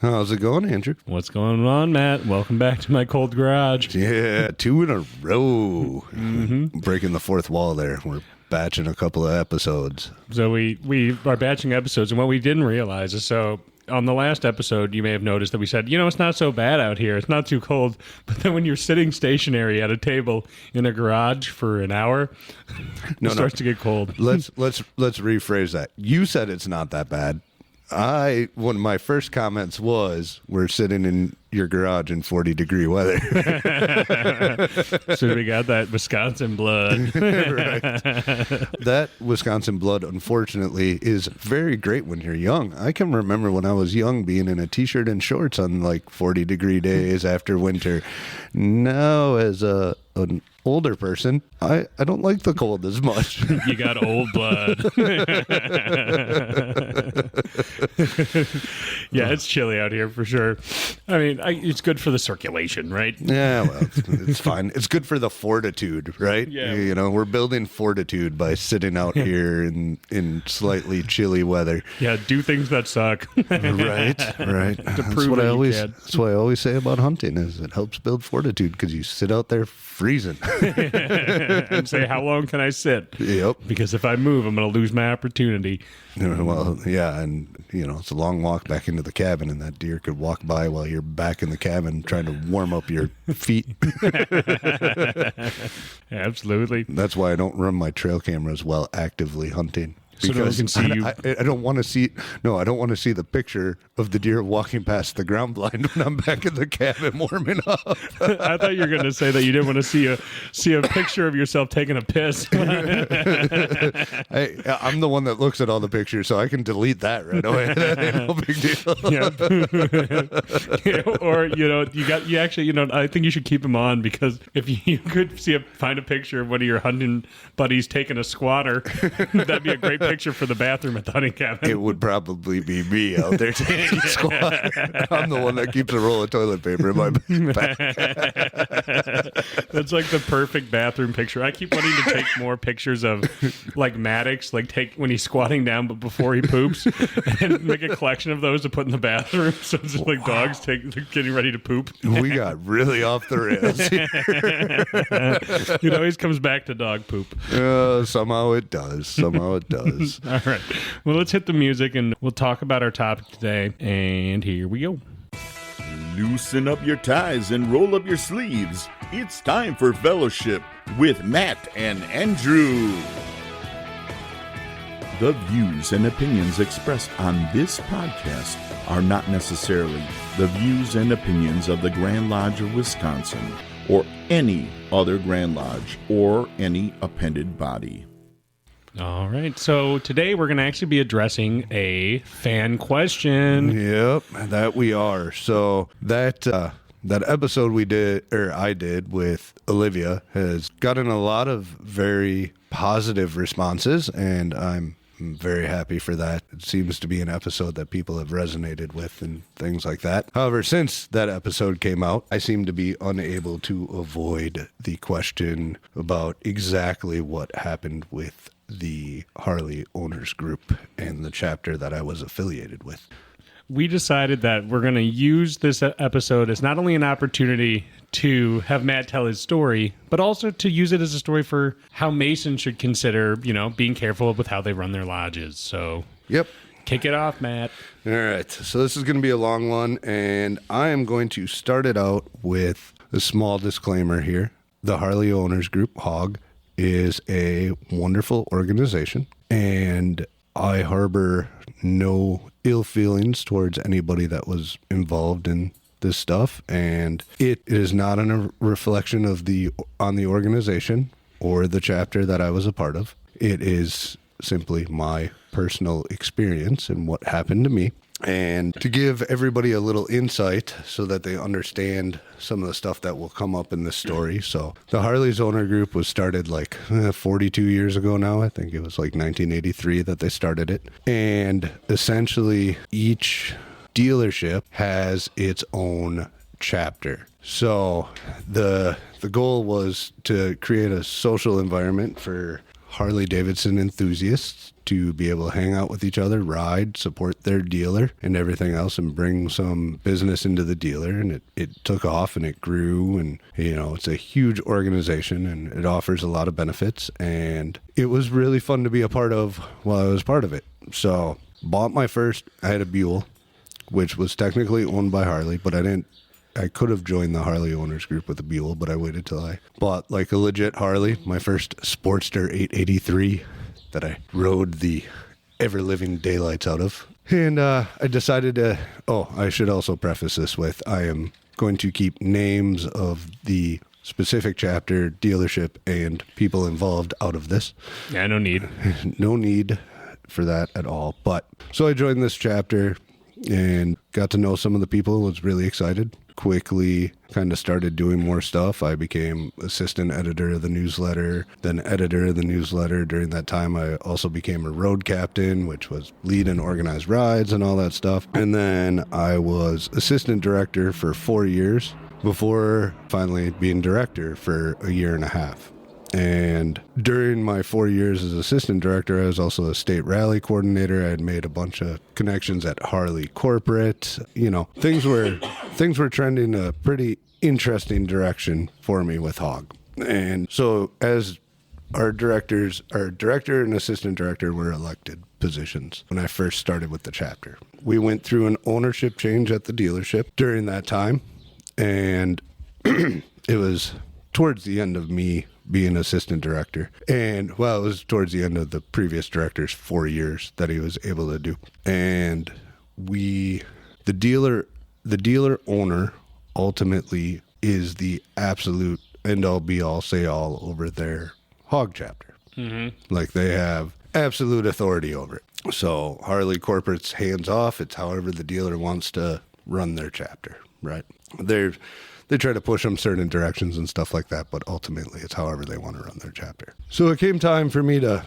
How's it going, Andrew? What's going on, Matt? Welcome back to my cold garage. Yeah, 2 in a row. Breaking the fourth wall there. We're batching a couple of episodes. So we are batching episodes, and what we didn't realize is, so on the last episode, you may have noticed that we said, it's not so bad out here. It's not too cold. But then when you're sitting stationary at a table in a garage for an hour, it starts to get cold. Let's rephrase that. You said it's not that bad. One of my first comments was, we're sitting in your garage in 40-degree weather. So we got that Wisconsin blood. Right. That Wisconsin blood, unfortunately, is very great when you're young. I can remember when I was young being in a t-shirt and shorts on like 40-degree days after winter. Now, as an older person, I don't like the cold as much. You got old blood. Yeah, it's chilly out here for sure. I mean, it's good for the circulation, right? Yeah, well, it's fine. It's good for the fortitude, right? Yeah. We're building fortitude by sitting out here in slightly chilly weather. Yeah, do things that suck. Right. That's what I always say about hunting is it helps build fortitude because you sit out there freezing. And say, how long can I sit? Yep. Because if I move, I'm going to lose my opportunity. Well, yeah, and it's a long walk back into the cabin, and that deer could walk by while you're back in the cabin trying to warm up your feet. Absolutely. That's why I don't run my trail cameras while actively hunting. So no one can see you. I don't want to see. No, I don't want to see the picture of the deer walking past the ground blind when I'm back in the cabin warming up. I thought you were going to say that you didn't want to see a picture of yourself taking a piss. I'm the one that looks at all the pictures, so I can delete that right away. That ain't no big deal. Or you actually I think you should keep them on, because if you could find a picture of one of your hunting buddies taking a squatter, that'd be a great picture for the bathroom at the hunting cabin. It would probably be me out there taking a squat. I'm the one that keeps a roll of toilet paper in my back. That's like the perfect bathroom picture. I keep wanting to take more pictures of like Maddox, like take when he's squatting down but before he poops, and make a collection of those to put in the bathroom. So it's just like dogs getting ready to poop. We got really off the rails here. It always comes back to dog poop. Somehow it does. All right. Well, let's hit the music and we'll talk about our topic today. And here we go. Loosen up your ties and roll up your sleeves. It's time for Fellowship with Matt and Andrew. The views and opinions expressed on this podcast are not necessarily the views and opinions of the Grand Lodge of Wisconsin or any other Grand Lodge or any appended body. All right. So today we're going to actually be addressing a fan question. Yep, that we are. So that episode I did with Olivia has gotten a lot of very positive responses, and I'm very happy for that. It seems to be an episode that people have resonated with and things like that. However, since that episode came out, I seem to be unable to avoid the question about exactly what happened with the Harley Owners Group and the chapter that I was affiliated with. We decided that we're going to use this episode as not only an opportunity to have Matt tell his story, but also to use it as a story for how Masons should consider, being careful with how they run their lodges. So, yep. Kick it off, Matt. All right. So this is going to be a long one, and I am going to start it out with a small disclaimer here. The Harley Owners Group, HOG, is a wonderful organization, and I harbor no ill feelings towards anybody that was involved in this stuff, and it is not a reflection on the organization or the chapter that I was a part of. It is simply my personal experience and what happened to me. And to give everybody a little insight so that they understand some of the stuff that will come up in this story. So the Harley's Owner Group was started like 42 years ago now. I think it was like 1983 that they started it. And essentially each dealership has its own chapter. So the goal was to create a social environment for Harley Davidson enthusiasts to be able to hang out with each other, ride, support their dealer and everything else, and bring some business into the dealer. And it took off and it grew, and it's a huge organization and it offers a lot of benefits, and it was really fun to be a part of while I was part of it. So bought my first, I had a Buell, which was technically owned by Harley, but I could have joined the Harley owners group with a Buell, but I waited till I bought like a legit Harley, my first Sportster 883 that I rode the ever-living daylights out of. And I decided I should also preface this with, I am going to keep names of the specific chapter, dealership, and people involved out of this. Yeah, no need. No need for that at all. But so I joined this chapter and got to know some of the people, was really excited. Quickly kind of started doing more stuff. I became assistant editor of the newsletter, then editor of the newsletter. During that time, I also became a road captain, which was lead and organize rides and all that stuff. And then I was assistant director for 4 years before finally being director for a year and a half. And during my 4 years as assistant director, I was also a state rally coordinator. I had made a bunch of connections at Harley Corporate. Things were trending a pretty interesting direction for me with HOG. And so as our director and assistant director were elected positions when I first started with the chapter. We went through an ownership change at the dealership during that time. And it was towards the end of me being assistant director. And, it was towards the end of the previous director's 4 years that he was able to do. And the dealer owner ultimately is the absolute end-all, be-all, say-all over their HOG chapter. Mm-hmm. Like, they have absolute authority over it. So Harley Corporate's hands-off. It's however the dealer wants to run their chapter, right? They try to push them certain directions and stuff like that, but ultimately it's however they want to run their chapter. So it came time for me to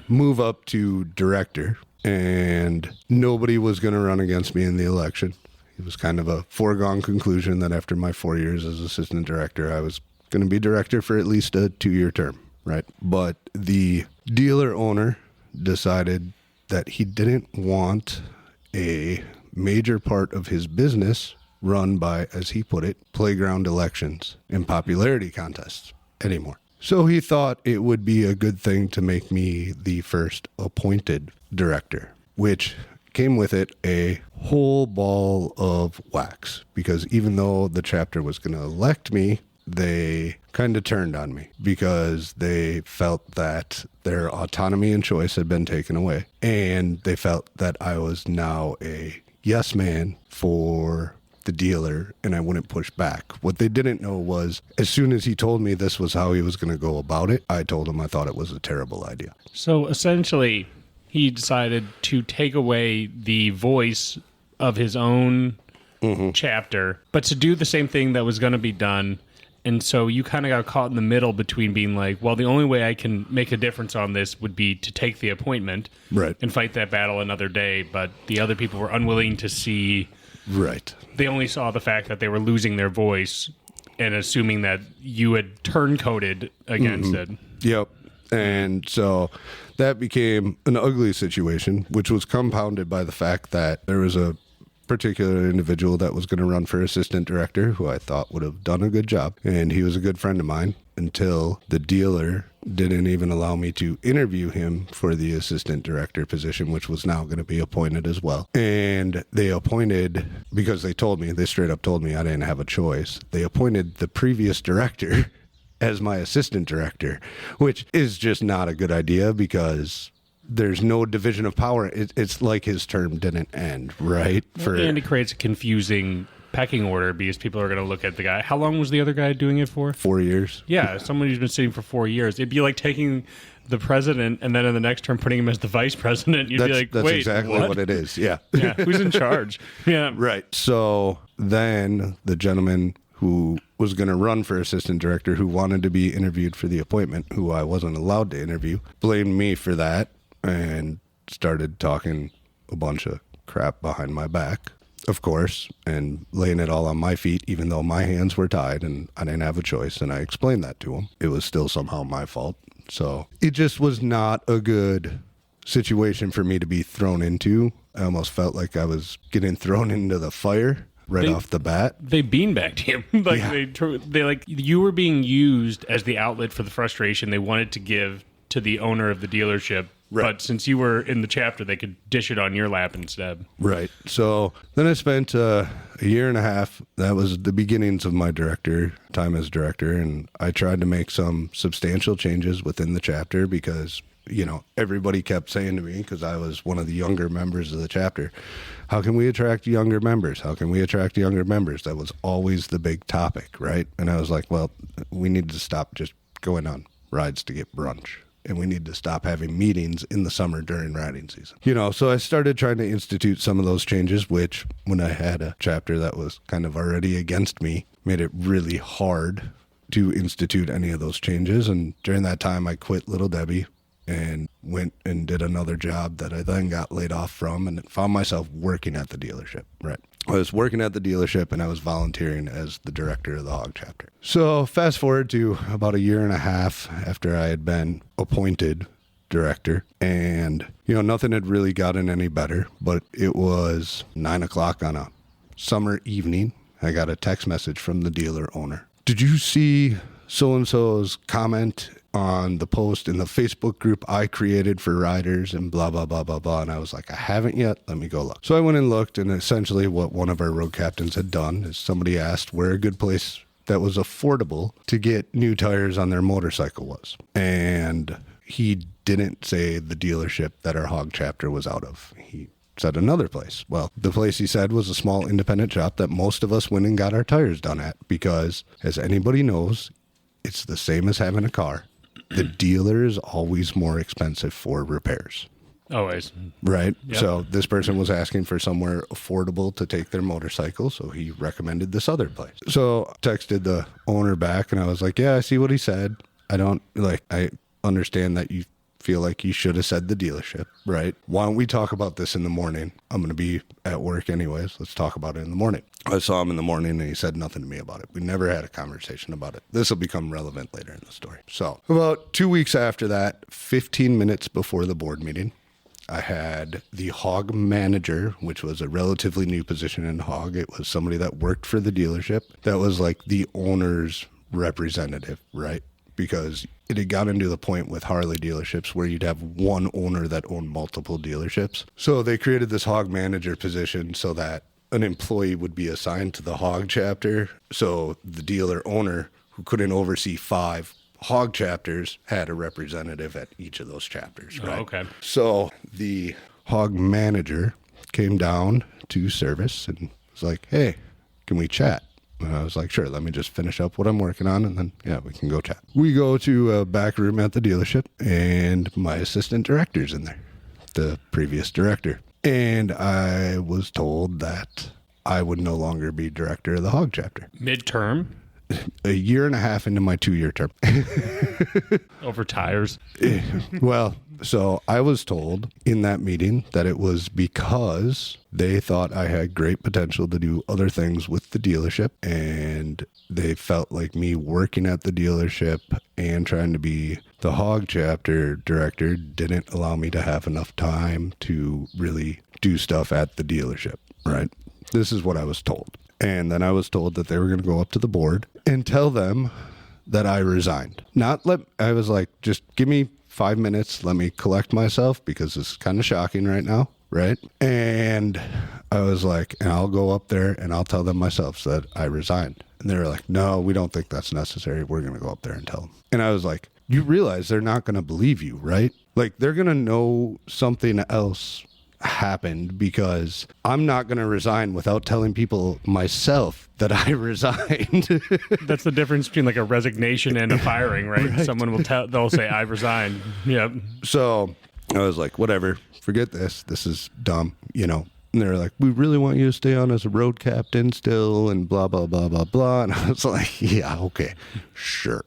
move up to director, and nobody was going to run against me in the election. It was kind of a foregone conclusion that after my 4 years as assistant director, I was going to be director for at least a 2-year term, right? But the dealer owner decided that he didn't want a major part of his business run by, as he put it, playground elections and popularity contests anymore. So he thought it would be a good thing to make me the first appointed director, which came with it a whole ball of wax, because even though the chapter was going to elect me, they kind of turned on me because they felt that their autonomy and choice had been taken away, and they felt that I was now a yes man for the dealer and I wouldn't push back. What they didn't know was, as soon as he told me this was how he was going to go about it, I told him I thought it was a terrible idea. So essentially, he decided to take away the voice of his own chapter, but to do the same thing that was going to be done. And so you kind of got caught in the middle between being like, well, the only way I can make a difference on this would be to take the appointment and fight that battle another day. But the other people were unwilling to see. Right. They only saw the fact that they were losing their voice and assuming that you had turncoated against it. Yep. And so that became an ugly situation, which was compounded by the fact that there was a particular individual that was going to run for assistant director who I thought would have done a good job. And he was a good friend of mine until the dealer didn't even allow me to interview him for the assistant director position, which was now going to be appointed as well. And they appointed, because they straight up told me I didn't have a choice, they appointed the previous director as my assistant director, which is just not a good idea because there's no division of power. It's like his term didn't end, right? And it creates a confusing pecking order because people are going to look at the guy. How long was the other guy doing it for? 4 years. Yeah, someone who's been sitting for 4 years. It'd be like taking the president and then in the next term putting him as the vice president. You'd be like, that's wait, exactly what it is. Yeah. Yeah. Who's in charge? Yeah. Right. So then the gentleman who was going to run for assistant director, who wanted to be interviewed for the appointment, who I wasn't allowed to interview, blamed me for that and started talking a bunch of crap behind my back, of course, and laying it all on my feet, even though my hands were tied and I didn't have a choice. And I explained that to him. It was still somehow my fault. So it just was not a good situation for me to be thrown into. I almost felt like I was getting thrown into the fire off the bat. They beanbagged you. They like you were being used as the outlet for the frustration they wanted to give to the owner of the dealership. Right. But since you were in the chapter, they could dish it on your lap instead. Right. So then I spent a year and a half. That was the beginnings of my time as director. And I tried to make some substantial changes within the chapter because, everybody kept saying to me, because I was one of the younger members of the chapter, how can we attract younger members? How can we attract younger members? That was always the big topic, right? And I was like, well, we need to stop just going on rides to get brunch. And we need to stop having meetings in the summer during riding season. So I started trying to institute some of those changes, which when I had a chapter that was kind of already against me, made it really hard to institute any of those changes. And during that time, I quit Little Debbie and went and did another job that I then got laid off from and found myself working at the dealership. Right. I was working at the dealership and I was volunteering as the director of the HOG Chapter. So fast forward to about a year and a half after I had been appointed director, and nothing had really gotten any better, but it was 9:00 on a summer evening. I got a text message from the dealer owner. Did you see so-and-so's comment on the post in the Facebook group I created for riders and blah, blah, blah, blah, blah. And I was like, I haven't yet. Let me go look. So I went and looked, and essentially what one of our road captains had done is somebody asked where a good place that was affordable to get new tires on their motorcycle was. And he didn't say the dealership that our HOG chapter was out of. He said another place. Well, the place he said was a small independent shop that most of us went and got our tires done at because, as anybody knows, it's the same as having a car. The dealer is always more expensive for repairs. Always. Right? Yep. So this person was asking for somewhere affordable to take their motorcycle, so he recommended this other place. So I texted the owner back, and I was like, yeah, I see what he said. I understand that you feel like you should have said the dealership, right? Why don't we talk about this in the morning? I'm going to be at work anyways. Let's talk about it in the morning. I saw him in the morning and he said nothing to me about it. We never had a conversation about it. This will become relevant later in the story. So about 2 weeks after that, 15 minutes before the board meeting, I had the HOG manager, which was a relatively new position in HOG. It was somebody that worked for the dealership. That was like the owner's representative, right? Because it had gotten to the point with Harley dealerships where you'd have one owner that owned multiple dealerships. So they created this HOG manager position so that an employee would be assigned to the HOG chapter. So the dealer owner, who couldn't oversee 5 HOG chapters, had a representative at each of those chapters, right? Oh, okay. So the HOG manager came down to service and was like, hey, can we chat? And I was like, sure, let me just finish up what I'm working on, and then, yeah, we can go chat. We go to a back room at the dealership, and my assistant director's in there, the previous director. And I was told that I would no longer be director of the HOG chapter. Midterm? A year and a half into my 2-year term. Over tires? Well, so I was told in that meeting that it was because they thought I had great potential to do other things with the dealership, and they felt like me working at the dealership and trying to be the HOG chapter director didn't allow me to have enough time to really do stuff at the dealership, right? This is what I was told. And then I was told that they were going to go up to the board and tell them that I resigned. I was like, just give me 5 minutes. Let me collect myself because it's kind of shocking right now. Right. And I was like, and I'll go up there and I'll tell them myself that I resigned. And they were like, no, we don't think that's necessary. We're going to go up there and tell them. And I was like, you realize they're not going to believe you, right? Like they're going to know something else happened because I'm not going to resign without telling people myself that I resigned. That's the difference between like a resignation and a firing, right? Someone will they'll say, I resigned. Yep. So I was like, whatever, forget this. This is dumb, And they're like, we really want you to stay on as a road captain still and blah, blah, blah, blah, blah. And I was like, yeah, okay, sure.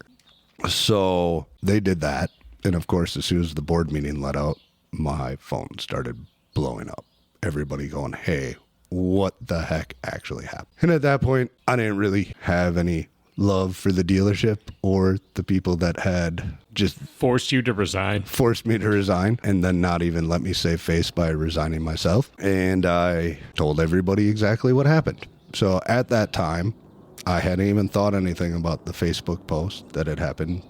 So they did that. And of course, as soon as the board meeting let out, my phone started blowing up. Everybody going, hey, what the heck actually happened? And at that point, I didn't really have any love for the dealership or the people that had just Forced you to resign. forced me to resign and then not even let me save face by resigning myself. And I told everybody exactly what happened. So at that time, I hadn't even thought anything about the Facebook post that had happened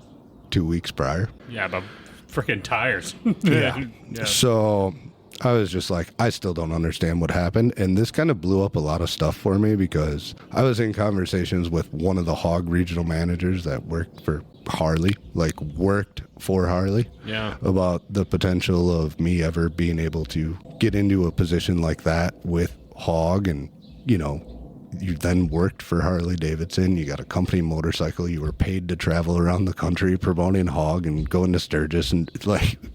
2 weeks prior. Yeah, about freaking tires. Yeah. So I was just like, I still don't understand what happened. And this kind of blew up a lot of stuff for me because I was in conversations with one of the HOG regional managers that worked for Harley, worked for Harley, about the potential of me ever being able to get into a position like that with HOG. And, you then worked for Harley Davidson. You got a company motorcycle. You were paid to travel around the country promoting HOG and going to Sturgis and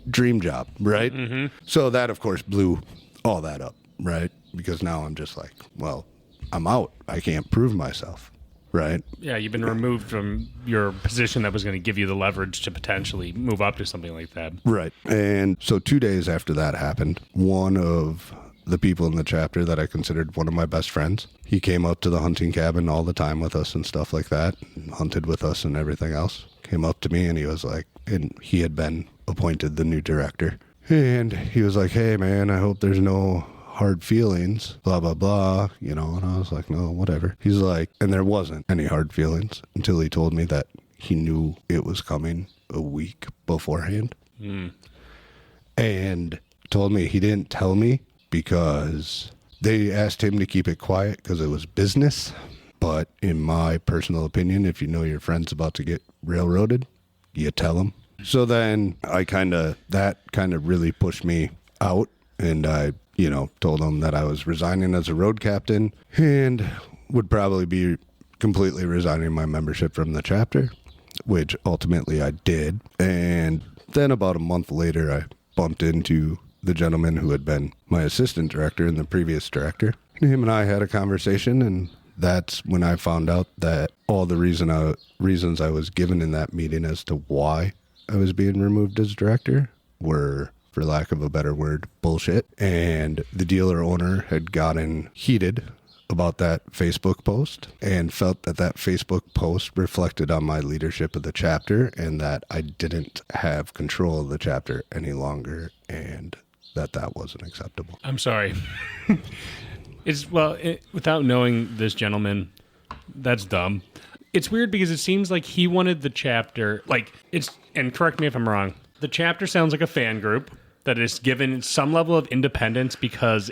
dream job, right? Mm-hmm. So that, of course, blew all that up, right? Because now I'm just like, well, I'm out. I can't prove myself, right? Yeah, you've been removed from your position that was going to give you the leverage to potentially move up to something like that. Right. And so 2 days after that happened, one of the people in the chapter that I considered one of my best friends, he came up to the hunting cabin all the time with us and stuff like that, and hunted with us and everything else. Came up to me and he was like, and he had been appointed the new director. And he was like, hey man, I hope there's no hard feelings, blah, blah, blah, and I was like, no, whatever. He's like, and there wasn't any hard feelings until he told me that he knew it was coming a week beforehand. And told me he didn't tell me because they asked him to keep it quiet because it was business. But in my personal opinion, if you know your friend's about to get railroaded, you tell them. So then that kind of really pushed me out. And I, told him that I was resigning as a road captain and would probably be completely resigning my membership from the chapter, which ultimately I did. And then about a month later, I bumped into the gentleman who had been my assistant director and the previous director. Him and I had a conversation, and that's when I found out that all the reasons I was given in that meeting as to why I was being removed as director were, for lack of a better word, bullshit. And the dealer owner had gotten heated about that Facebook post and felt that that Facebook post reflected on my leadership of the chapter and that I didn't have control of the chapter any longer, and that wasn't acceptable. I'm sorry. Without knowing this gentleman, that's dumb. It's weird because it seems like he wanted the chapter, and correct me if I'm wrong, the chapter sounds like a fan group that is given some level of independence because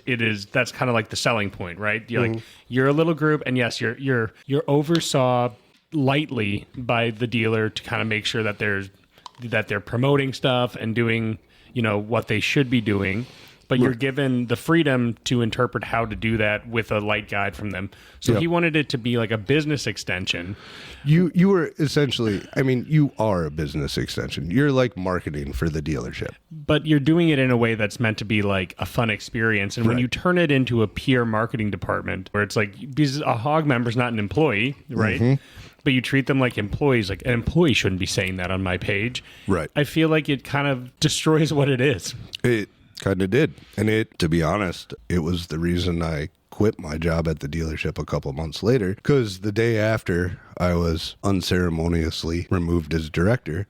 that's kind of like the selling point, right? You're a little group, and yes, you're oversaw lightly by the dealer to kind of make sure that they're promoting stuff and doing what they should be doing, but you're given the freedom to interpret how to do that with a light guide from them. So he wanted it to be like a business extension. You were essentially, you are a business extension. You're like marketing for the dealership. But you're doing it in a way that's meant to be like a fun experience. And when you turn it into a peer marketing department where it's like, because a HOG member's not an employee, right? Mm-hmm. But you treat them like employees. Like, an employee shouldn't be saying that on my page. Right. I feel like it kind of destroys what it is. It kind of did. And to be honest, it was the reason I quit my job at the dealership a couple months later, because the day after I was unceremoniously removed as director,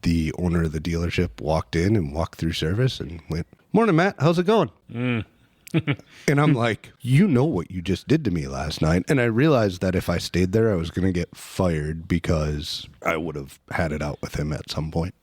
the owner of the dealership walked in and walked through service and went, "Morning, Matt. How's it going?" And I'm like, you know what you just did to me last night. And I realized that if I stayed there, I was going to get fired because I would have had it out with him at some point.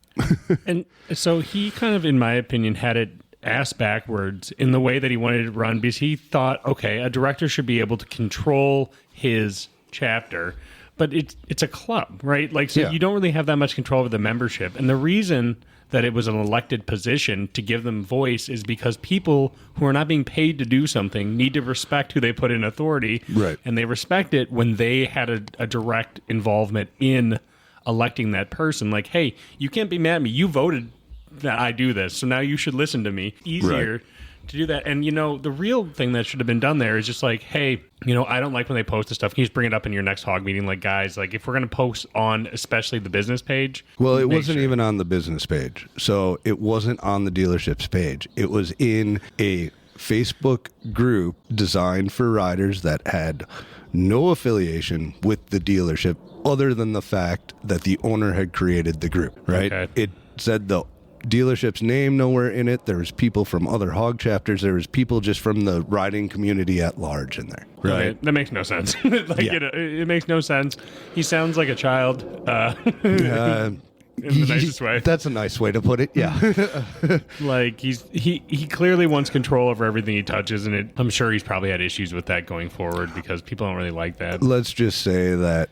And so he kind of, in my opinion, had it ass backwards in the way that he wanted it run, because he thought, okay, a director should be able to control his chapter, but it's a club, right? You don't really have that much control over the membership. And the reason that it was an elected position to give them voice is because people who are not being paid to do something need to respect who they put in authority. Right. And they respect it when they had a direct involvement in electing that person. Like, hey, you can't be mad at me. You voted that I do this, so now you should listen to me. Easier to do that. And, the real thing that should have been done there is just like, hey, I don't like when they post this stuff. Can you just bring it up in your next HOG meeting? Like, guys, if we're going to post on especially the business page. Well, it wasn't even on the business page. So it wasn't on the dealership's page. It was in a Facebook group designed for riders that had no affiliation with the dealership other than the fact that the owner had created the group, right? Okay. It said the dealership's name nowhere in it. There was people from other HOG chapters. There was people just from the riding community at large in there, right? Okay, that makes no sense. It makes no sense. He sounds like a child. In the nicest way. That's a nice way to put it. Yeah. Like he clearly wants control over everything he touches, and I'm sure he's probably had issues with that going forward because people don't really like that. Let's just say that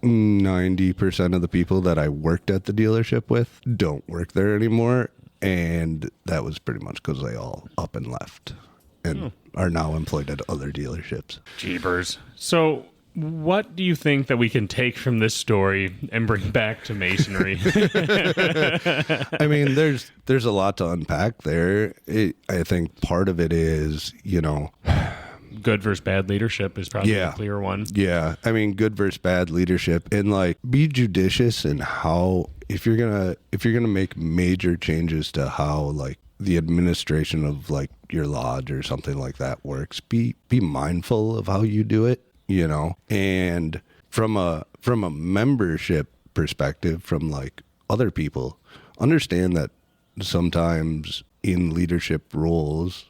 90% of the people that I worked at the dealership with don't work there anymore, and that was pretty much because they all up and left and are now employed at other dealerships. Jeepers. So what do you think that we can take from this story and bring back to Masonry? I mean, there's a lot to unpack there. I think part of it is, Good versus bad leadership is probably a clear one. Yeah. I mean, good versus bad leadership, and like be judicious in how, if you're gonna make major changes to how like the administration of like your lodge or something like that works, be mindful of how you do it, and from a membership perspective, from like other people, understand that sometimes in leadership roles,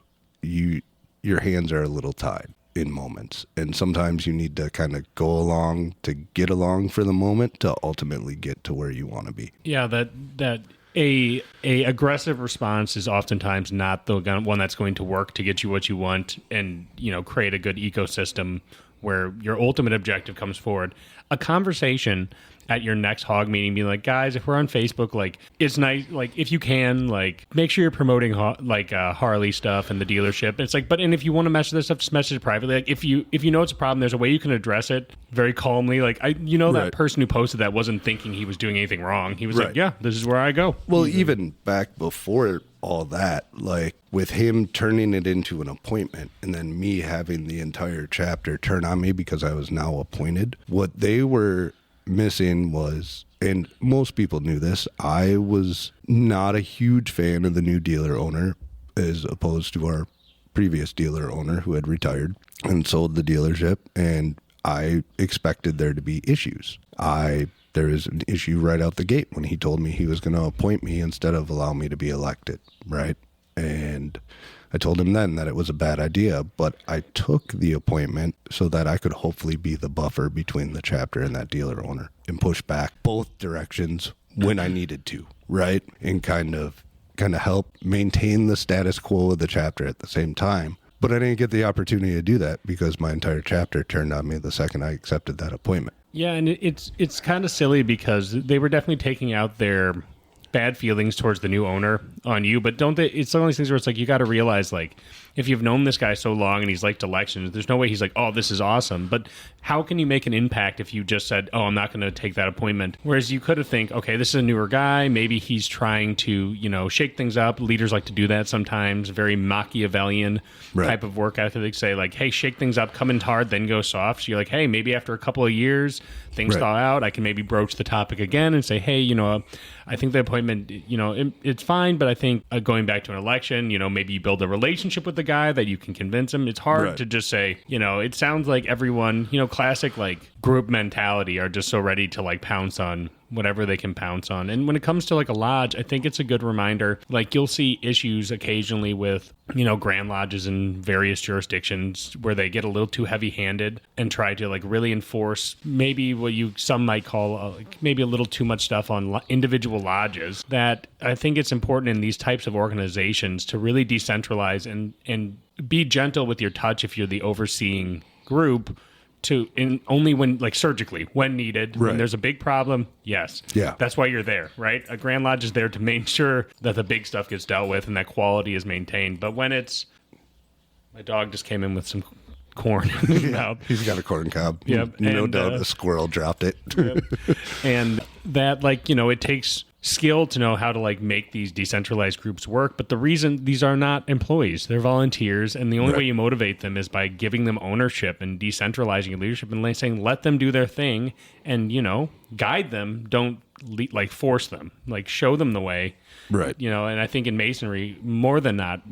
your hands are a little tied in moments, and sometimes you need to kind of go along to get along for the moment to ultimately get to where you want to be. Yeah, that a aggressive response is oftentimes not the one that's going to work to get you what you want and create a good ecosystem where your ultimate objective comes forward. A conversation at your next HOG meeting, being like, guys, if we're on Facebook, like, it's nice, like, if you can, like, make sure you're promoting Harley stuff and the dealership. It's like, and if you want to message this stuff, just message it privately. Like, if you know it's a problem, there's a way you can address it very calmly. Like, that person who posted that wasn't thinking he was doing anything wrong. He was like, yeah, this is where I go. Well, even back before all that, like with him turning it into an appointment and then me having the entire chapter turn on me because I was now appointed, what they were missing was, and most people knew this, I was not a huge fan of the new dealer owner as opposed to our previous dealer owner who had retired and sold the dealership, and I expected there to be issues. There is an issue right out the gate when he told me he was going to appoint me instead of allow me to be elected, right? And I told him then that it was a bad idea, but I took the appointment so that I could hopefully be the buffer between the chapter and that dealer owner and push back both directions when I needed to, right? And kind of help maintain the status quo of the chapter at the same time. But I didn't get the opportunity to do that because my entire chapter turned on me the second I accepted that appointment. Yeah, and it's kind of silly because they were definitely taking out their bad feelings towards the new owner on you, but don't they? It's one of these things where it's like you got to realize, like, if you've known this guy so long and he's liked elections, there's no way he's like, oh, this is awesome. But how can you make an impact if you just said, oh, I'm not going to take that appointment? Whereas you could have think, okay, this is a newer guy. Maybe he's trying to, shake things up. Leaders like to do that sometimes. Very Machiavellian type of work ethic. They say like, hey, shake things up, come in hard, then go soft. So you're like, hey, maybe after a couple of years, things thaw out. I can maybe broach the topic again and say, hey, I think the appointment, it's fine, but I think going back to an election, maybe you build a relationship with the guy that you can convince him. It's hard to just say, it sounds like everyone, classic like group mentality are just so ready to like pounce on whatever they can pounce on. And when it comes to like a lodge, I think it's a good reminder. Like you'll see issues occasionally with, grand lodges in various jurisdictions where they get a little too heavy-handed and try to like really enforce maybe what some might call maybe a little too much stuff on individual lodges. That I think it's important in these types of organizations to really decentralize and be gentle with your touch if you're the overseeing group. Only when, like, surgically, when needed, when there's a big problem, yes. Yeah. That's why you're there, right? A Grand Lodge is there to make sure that the big stuff gets dealt with and that quality is maintained. But when it's... My dog just came in with some corn in his mouth. He's got a corn cob. Yep. No doubt a squirrel dropped it. Yep. And that, like, it takes skill to know how to like make these decentralized groups work, but the reason these are not employees, they're volunteers, and the only way you motivate them is by giving them ownership and decentralizing your leadership and saying let them do their thing and guide them. Don't like force them, like show them the way. Right. You know, and I think in Masonry, more than not,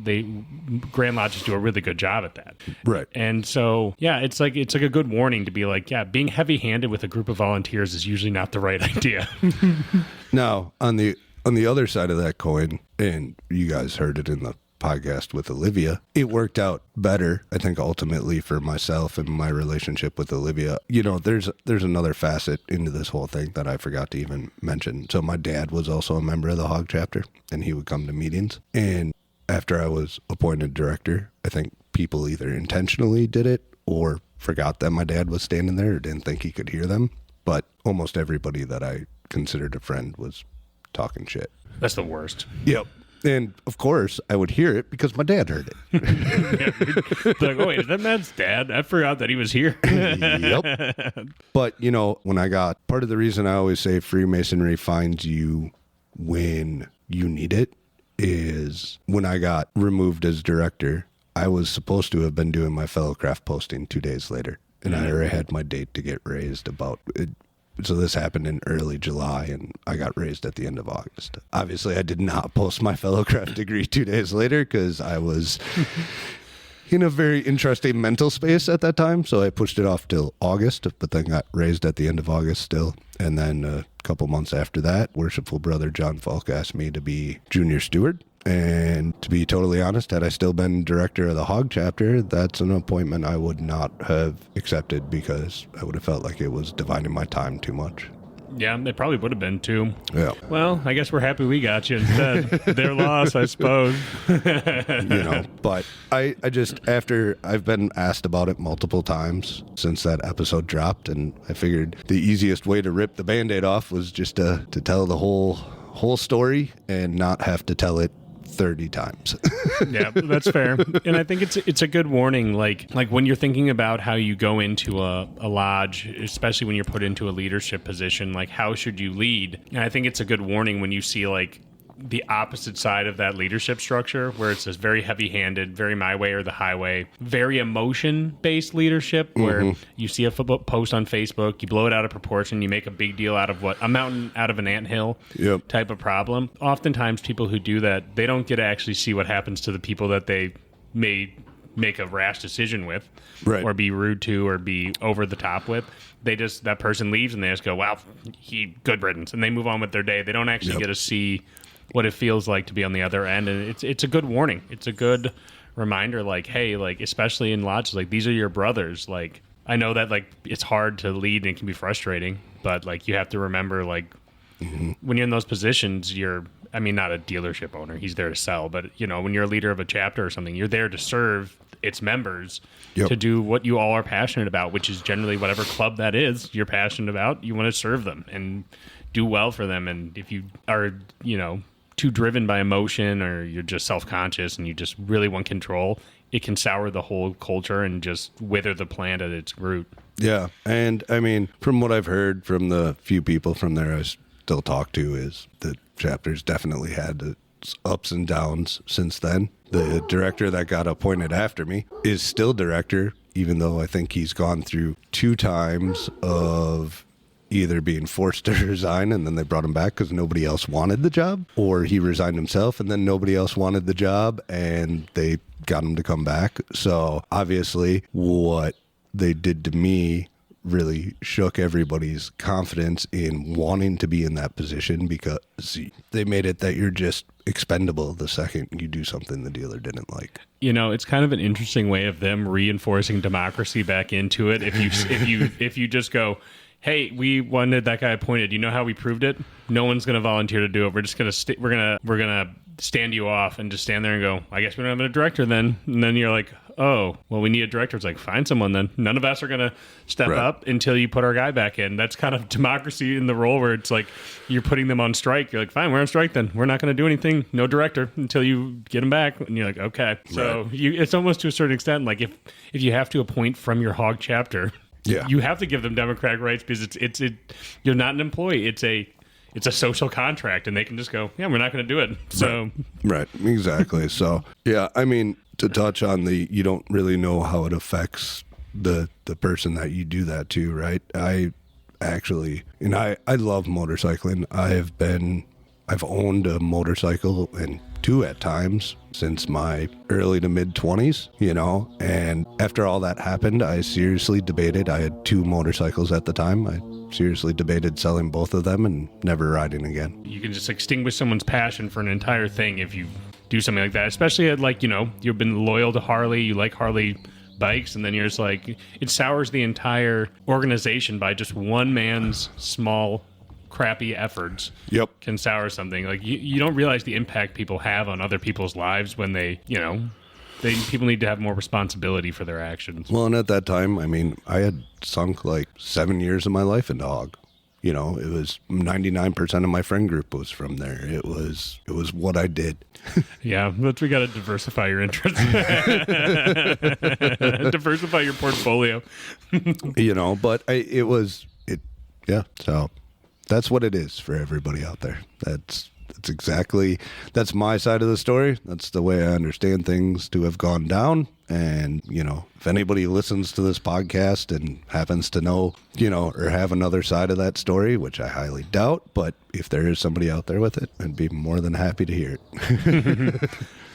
Grand Lodges do a really good job at that. Right. And so, yeah, it's like a good warning to be like, yeah, being heavy-handed with a group of volunteers is usually not the right idea. Now, on the other side of that coin, and you guys heard it in the podcast with Olivia, it worked out better, I think, ultimately for myself and my relationship with Olivia. You know, there's another facet into this whole thing that I forgot to even mention. So my dad was also a member of the HOG chapter, and he would come to meetings. And after I was appointed director, I think people either intentionally did it or forgot that my dad was standing there or didn't think he could hear them. But almost everybody that I considered a friend was talking shit. That's the worst. Yep. And of course, I would hear it because my dad heard it. Like, oh, wait, is that Matt's dad? I forgot that he was here. Yep. But, you know, when I got part of the reason I always say Freemasonry finds you when you need it is when I got removed as director, I was supposed to have been doing my fellow craft posting 2 days later. And I already had my date to get raised about it. So this happened in early July, and I got raised at the end of August. Obviously, I did not post my fellow craft degree 2 days later because I was in a very interesting mental space at that time. So I pushed it off till August, but then got raised at the end of August still. And then a couple months after that, Worshipful Brother John Falk asked me to be junior steward. And to be totally honest, had I still been director of the HOG chapter, that's an appointment I would not have accepted because I would have felt like it was dividing my time too much. Yeah, it probably would have been too. Yeah. Well, I guess we're happy we got you instead. Their loss, I suppose. You know, but I just, after I've been asked about it multiple times since that episode dropped, and I figured the easiest way to rip the Band-Aid off was just to tell the whole story and not have to tell it 30 times. Yeah, that's fair. And I think it's a good warning, like when you're thinking about how you go into a lodge, especially when you're put into a leadership position, like how should you lead? And I think it's a good warning when you see like the opposite side of that leadership structure, where it's this very heavy-handed, very my way or the highway, very emotion-based leadership, where you see a post on Facebook, you blow it out of proportion, you make a big deal out of a mountain out of an anthill type of problem. Oftentimes, people who do that, they don't get to actually see what happens to the people that they may make a rash decision with, or be rude to, or be over the top with. That person leaves and they just go, wow, good riddance, and they move on with their day. They don't actually get to see what it feels like to be on the other end, and it's a good warning. It's a good reminder, like, hey, like, especially in lodges, like, these are your brothers. Like, I know that, like, it's hard to lead and it can be frustrating, but, like, you have to remember, like, when you're in those positions, not a dealership owner, he's there to sell, but, you know, when you're a leader of a chapter or something, you're there to serve its members, to do what you all are passionate about, which is generally whatever club that is you're passionate about. You want to serve them and do well for them. And if you are, you know, too driven by emotion, or you're just self-conscious and you just really want control, it can sour the whole culture and just wither the plant at its root. Yeah. And I mean, from what I've heard from the few people from there I still talk to, is the chapter's definitely had its ups and downs since then. The director that got appointed after me is still director, even though I think he's gone through 2 times of either being forced to resign and then they brought him back because nobody else wanted the job, or he resigned himself and then nobody else wanted the job and they got him to come back. So obviously what they did to me really shook everybody's confidence in wanting to be in that position, because they made it that you're just expendable the second you do something the dealer didn't like. You know, it's kind of an interesting way of them reinforcing democracy back into it. If you just go, hey, we wanted that guy appointed. You know how we proved it? No one's going to volunteer to do it. We're just going to we're gonna stand you off and just stand there and go, I guess we don't have a director then. And then you're like, oh, well, we need a director. It's like, find someone then. None of us are going to step up until you put our guy back in. That's kind of democracy in the role, where it's like you're putting them on strike. You're like, fine, we're on strike then. We're not going to do anything. No director until you get him back. And you're like, okay. So it's almost to a certain extent, like if you have to appoint from your HOG chapter, you have to give them democratic rights, because it's you're not an employee. It's a social contract, and they can just go, yeah, we're not going to do it. So right, exactly. So yeah, I mean, to touch on you don't really know how it affects the person that you do that to, right? I actually, and I love motorcycling. I've owned a motorcycle and two at times since my early to mid 20s, and after all that happened, I seriously debated. I had two motorcycles at the time. I seriously debated selling both of them and never riding again. You can just extinguish someone's passion for an entire thing if you do something like that, especially at, like, you've been loyal to Harley, you like Harley bikes, and then you're just like, it sours the entire organization by just one man's small crappy efforts. Yep. Can sour something. Like, you don't realize the impact people have on other people's lives when they people need to have more responsibility for their actions. Well, and at that time, I had sunk like 7 years of my life into HOG. It was 99% of my friend group was from there. It was what I did. Yeah, but we got to diversify your interests. Diversify your portfolio. But so that's what it is for everybody out there. That's my side of the story. That's the way I understand things to have gone down. And, if anybody listens to this podcast and happens to know, or have another side of that story, which I highly doubt, but if there is somebody out there with it, I'd be more than happy to hear it.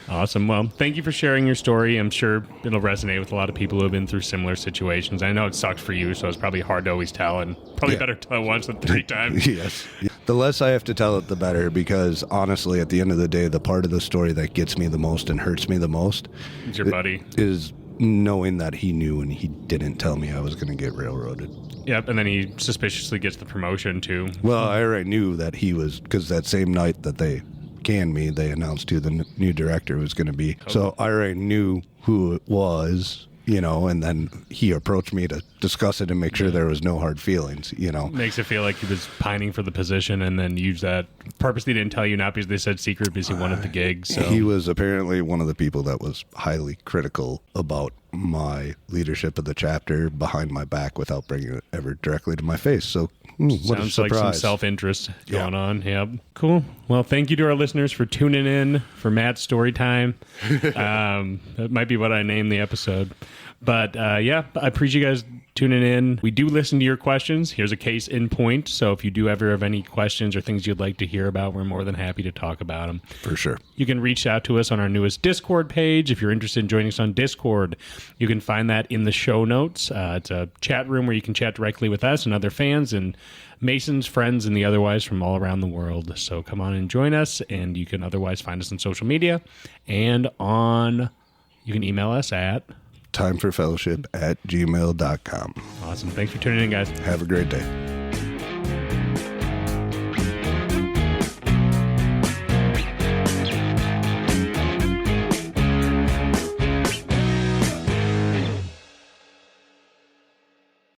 Awesome. Well, thank you for sharing your story. I'm sure it'll resonate with a lot of people who have been through similar situations. I know it sucks for you, so it's probably hard to always tell, and probably better to tell it once than 3 times. Yes. The less I have to tell it, the better, because honestly, at the end of the day, the part of the story that gets me the most and hurts me the most It's your buddy. Is knowing that he knew and he didn't tell me I was going to get railroaded. Yep, and then he suspiciously gets the promotion, too. Well, I already knew that he was, because that same night that they canned me, they announced who the new director was going to be. Oh. So I already knew who it was, and then he approached me to discuss it and make sure there was no hard feelings, Makes it feel like he was pining for the position and then used that. Purposely didn't tell you, not because they said secret, because he wanted the gig. So he was apparently one of the people that was highly critical about my leadership of the chapter behind my back without bringing it ever directly to my face. So what a sounds surprise. like some self-interest going on. Yep. Cool. Well, thank you to our listeners for tuning in for Matt's story time. That might be what I named the episode. But I appreciate you guys tuning in. We do listen to your questions. Here's a case in point. So if you do ever have any questions or things you'd like to hear about, we're more than happy to talk about them. For sure. You can reach out to us on our newest Discord page. If you're interested in joining us on Discord, you can find that in the show notes. It's a chat room where you can chat directly with us and other fans and Masons, friends, and the otherwise from all around the world. So come on and join us, and you can otherwise find us on social media and you can email us at timeforfellowship@gmail.com. Awesome. Thanks for tuning in, guys. Have a great day.